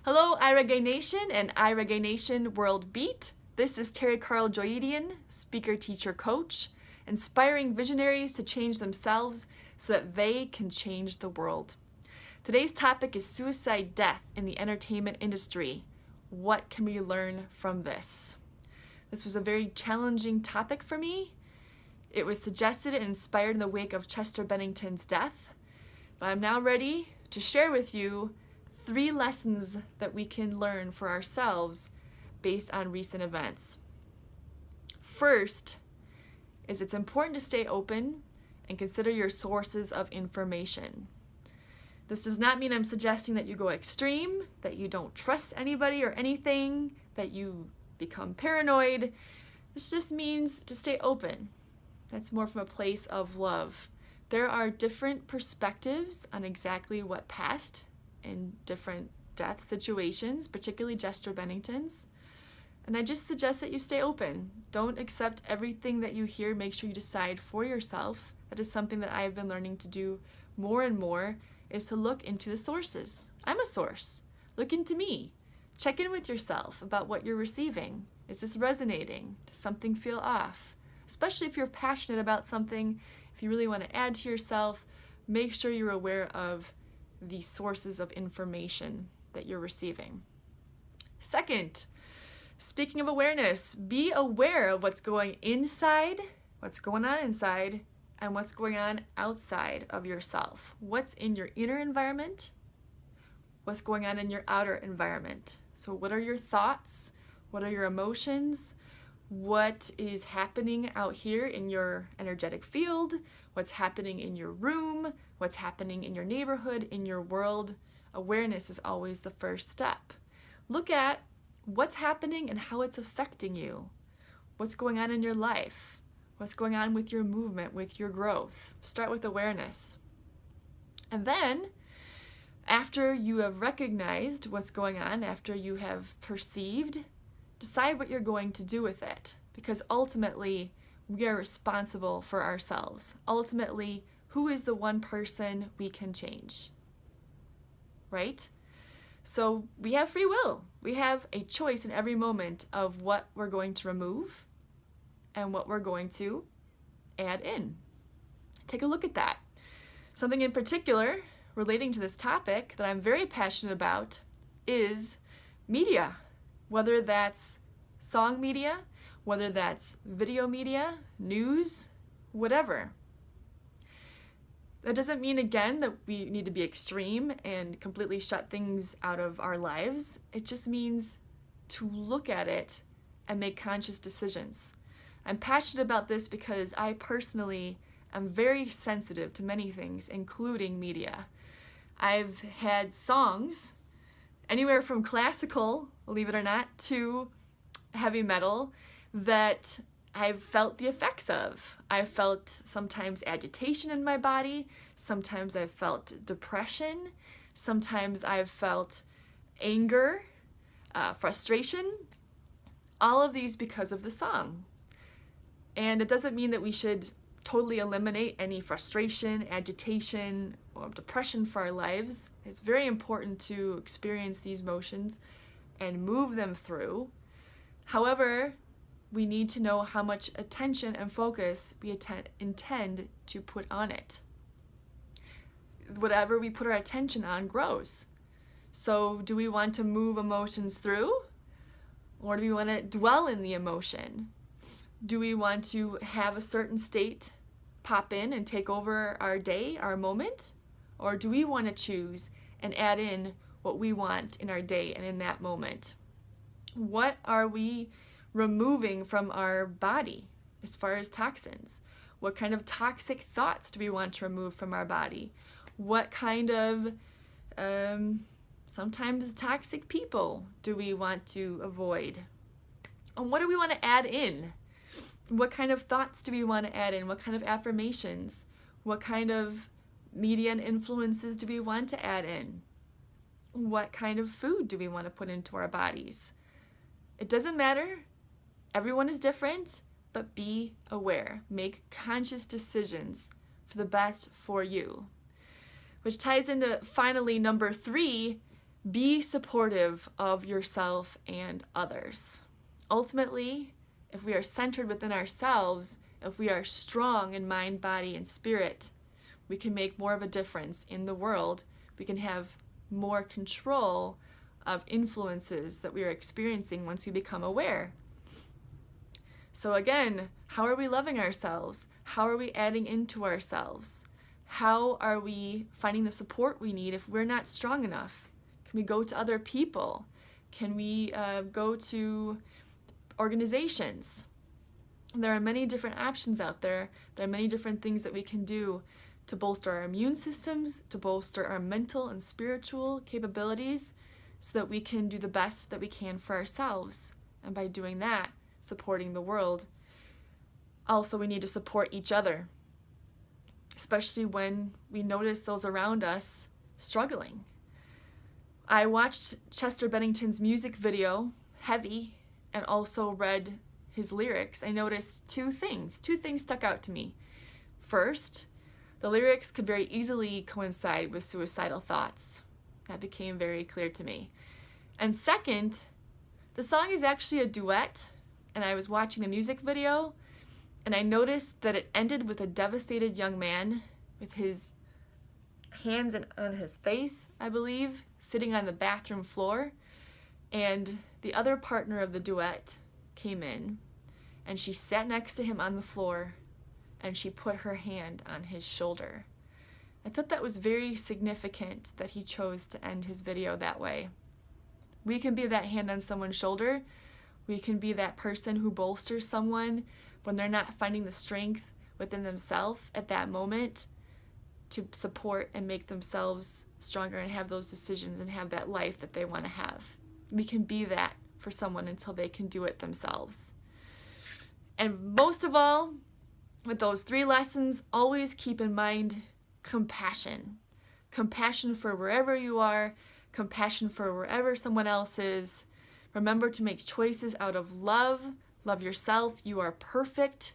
Hello, iReggae Nation and iReggae Nation World Beat. This is Teri Karl, Joyedian, speaker, teacher, coach, inspiring visionaries to change themselves so that they can change the world. Today's topic is suicide death in the entertainment industry. What can we learn from this? This was a very challenging topic for me. It was suggested and inspired in the wake of Chester Bennington's death, but I'm now ready to share with you 3 lessons that we can learn for ourselves based on recent events. First is it's important to stay open and consider your sources of information. This does not mean I'm suggesting that you go extreme, that you don't trust anybody or anything, that you become paranoid. This just means to stay open. That's more from a place of love. There are different perspectives on exactly what passed in different death situations, particularly Chester Bennington's. And I just suggest that you stay open. Don't accept everything that you hear. Make sure you decide for yourself. That is something that I have been learning to do more and more, is to look into the sources. I'm a source. Look into me. Check in with yourself about what you're receiving. Is this resonating? Does something feel off? Especially if you're passionate about something, if you really want to add to yourself, make sure you're aware of the sources of information that you're receiving. Second, speaking of awareness, be aware of what's going inside, what's going on inside, and what's going on outside of yourself. What's in your inner environment? What's going on in your outer environment? So what are your thoughts? What are your emotions? What is happening out here in your energetic field? What's happening in your room? What's happening in your neighborhood, in your world? Awareness is always the first step. Look at what's happening and how it's affecting you. What's going on in your life? What's going on with your movement, with your growth? Start with awareness. And then, after you have recognized what's going on, after you have perceived, decide what you're going to do with it, because ultimately we are responsible for ourselves. Ultimately, who is the one person we can change? Right? So we have free will. We have a choice in every moment of what we're going to remove and what we're going to add in. Take a look at that. Something in particular relating to this topic that I'm very passionate about is media. Whether that's song media, whether that's video media, news, whatever. That doesn't mean, again, that we need to be extreme and completely shut things out of our lives. It just means to look at it and make conscious decisions. I'm passionate about this because I personally am very sensitive to many things, including media. I've had songs anywhere from classical, believe it or not, to heavy metal that I've felt the effects of. I've felt sometimes agitation in my body, sometimes I've felt depression, sometimes I've felt anger, frustration, all of these because of the song. And it doesn't mean that we should totally eliminate any frustration, agitation, or depression for our lives. It's very important to experience these emotions and move them through. However, we need to know how much attention and focus we intend to put on it. Whatever we put our attention on grows. So do we want to move emotions through? Or do we want to dwell in the emotion? Do we want to have a certain state pop in and take over our day, our moment? Or do we want to choose and add in what we want in our day and in that moment? What are we removing from our body as far as toxins? What kind of toxic thoughts do we want to remove from our body? What kind of sometimes toxic people do we want to avoid? And what do we want to add in? What kind of thoughts do we want to add in? What kind of affirmations? What kind of media and influences do we want to add in? What kind of food do we want to put into our bodies? It doesn't matter. Everyone is different, but be aware. Make conscious decisions for the best for you. Which ties into finally number 3, Be supportive of yourself and others. Ultimately, if we are centered within ourselves, if we are strong in mind, body, and spirit, we can make more of a difference in the world. We can have more control of influences that we are experiencing once we become aware. So again, how are we loving ourselves? How are we adding into ourselves? How are we finding the support we need if we're not strong enough? Can we go to other people? Can we go to organizations? There are many different options out there. There are many different things that we can do to bolster our immune systems, to bolster our mental and spiritual capabilities, so that we can do the best that we can for ourselves. And by doing that, supporting the world. Also, we need to support each other, especially when we notice those around us struggling. I watched Chester Bennington's music video, Heavy, and also read his lyrics. I noticed two things. Two things stuck out to me. First, the lyrics could very easily coincide with suicidal thoughts. That became very clear to me. And second, the song is actually a duet, and I was watching the music video, and I noticed that it ended with a devastated young man with his hands on his face, I believe, sitting on the bathroom floor. And the other partner of the duet came in, and she sat next to him on the floor, and she put her hand on his shoulder. I thought that was very significant that he chose to end his video that way. We can be that hand on someone's shoulder. We can be that person who bolsters someone when they're not finding the strength within themselves at that moment to support and make themselves stronger and have those decisions and have that life that they want to have. We can be that for someone until they can do it themselves. And most of all, with those 3 lessons, always keep in mind compassion. Compassion for wherever you are, compassion for wherever someone else is. Remember to make choices out of love. Love yourself. You are perfect.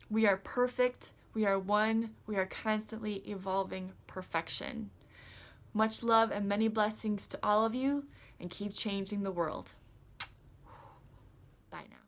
We are perfect. We are one. We are constantly evolving perfection. Much love and many blessings to all of you, and keep changing the world. Bye now.